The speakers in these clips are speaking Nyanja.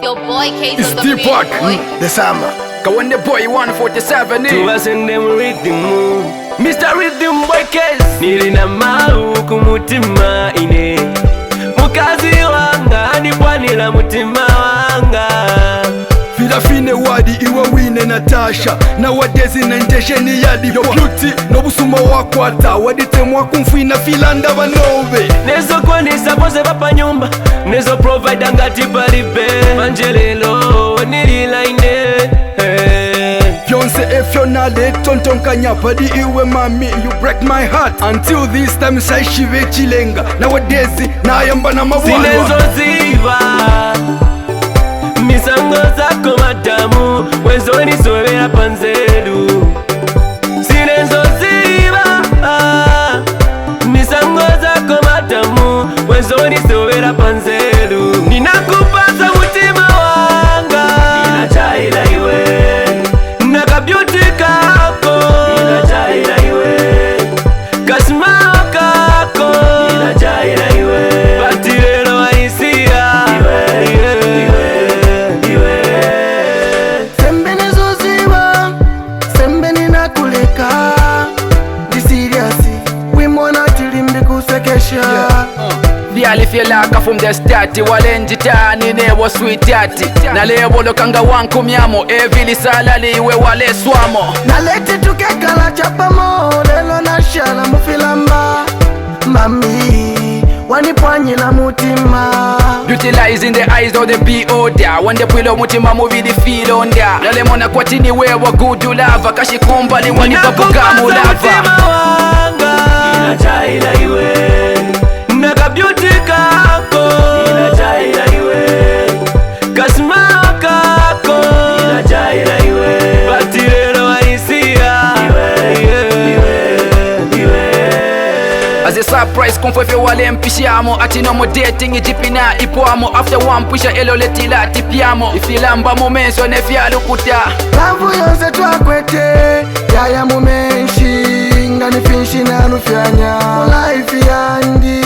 Your boy K's It's on the deep beat, work. boy. The summer. When the boy 147 To us and them rhythm Mr. Rhythm Boy Case Nilina mau kumutima ine Mukazi wanga Nipwanila mutima wanga Fila fine wadi iwe wine Natasha Na wadezi na ntesheni yadi Yo beauty Nobusuma wakwata Waditemu kumfina filanda vanove Nezo kwa nisapose papa nyumba Nezo provide ngati palibe Manjelelo nilila ine Beyonce efyonale tonton kanyapadi iwe mami You break my heart Until this time saishive chilenga Nowadays nayamba na mabwana Sinezo ziva Misango zako madamu Wezo nisowera panzelu Sinezo ziva Misango zako madamu Wezo nisowera panzelu Ninakupaza mutima wanga Ninachaila iwe Nakabyuti kako Ninachaila iwe Kasmao kako Ninachaila iwe Patirelo waisia Sembene zoziba Sembene nakuleka Be serious Wimona chilimbi kusekesha Vyali fyelaka from the start walenjitani newo sweet yati nalebolokanga wankumyamo evili salaliwe waleswamo Naleti tukekala chapamo Lelo nashala mufilamba Mami Wanipwanyila mutima Utilizing the eyes of the beholder when the pilo mutima muvili feel on there nalemona kwatini wewa good lava kashikumbali wanipapukamu lava Ninachaila iwe Nakabyuti kako Ninachaila iwe Kasmao kako Ninachaila iwe Patirelo waisia As a surprise kumfwefe wale mpishiamo atinomo dating ijipina ipoamo after one pusha elo letila tipiamo ifilamba mumenso nefyalukuta Lavu yonse twakwete Yaya mumenshi Nganifinshi nalufyanya Life yandi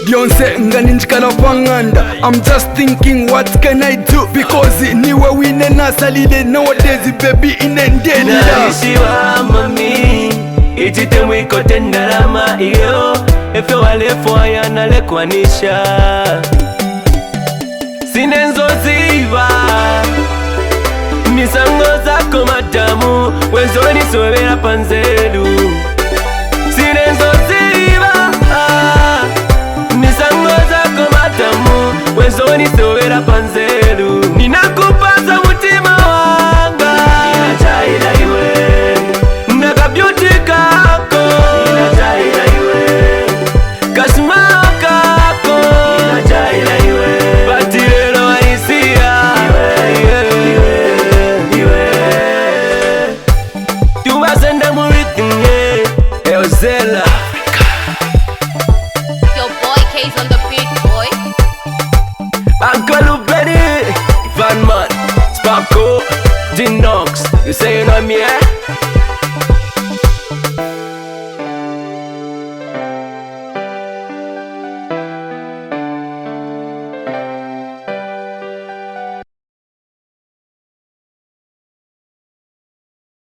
Beyonce ngani njikala panganda I'm just thinking what can I do Because niwe wine nasalile Nowadays baby inendelila Naishiwa mami Ichitemu ikote ndalama iyo Efe walefu ayanalekwanisha Sinenzo ziva Misango zako madamu Wezo nisowera panzelu Sinenzo ziva Misango zako madamu Wezo nisowera panzelu Ninakupaza mutima wanga Ninachaila iwe Nakabyuti kako Ninachaila iwe Kasmao kako Ninachaila iwe Patirelo waisia Tuwasenda murithi Eozela Your boy K's on the beat, boy. Uncle Benny Van Man Sparko Dinox You say you know me, eh?